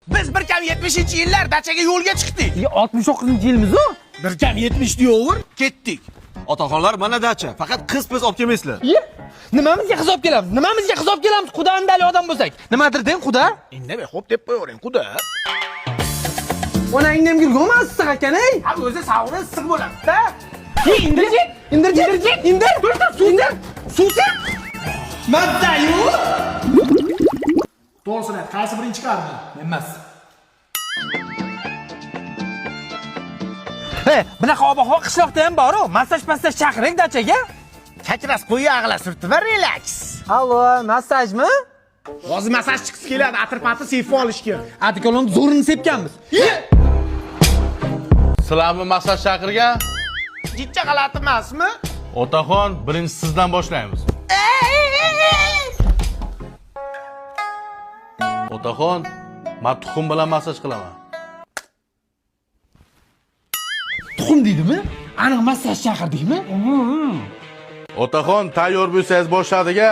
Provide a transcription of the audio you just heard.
Biz bir kam 70-yillar dachaga yo'lga chiqdik. 69-yilmiz-ku. Bir kam 70 deyaver, ketdik. Otaxonlar mana dacha. Faqat qiz optimistlar. Nimamizga qiz olib kelamiz? Nimamizga qiz olib kelamiz? Qudandali odam bo'lsak. Nimadir deng, quda? Indamay xo'p deb qo'yavering, quda. Onangdan gulg'omas issiq ekan-ey. Ha, o'zi savuni issiq bo'ladi-da. Indirjit. Indir. Indir. Suvsin. Mazzayu. To'g'risini ayt, qaysi birinchi qarmi? Emas. Hey, bunaqa ob-havo qishloqda ham bor-ku. Massaj chaqiring dachaga. Chakras qo'yi ag'la surtib va relaks. Allo, massajmi? Hozir massaj chiqib keladi, atir-patir sevib olishga. Adikolon zo'rini sepganmiz. Sizlarni massaj chaqirgan? Jichcha g'alati emasmi? Otaxon, birinchi sizdan boshlaymiz. Otaxon, men tuxum bilan massaj qilaman. Tuxum deydimi? Aniq massaj chaqirdikmi? Otaxon, tayyor bo'lsangiz boshladik-a.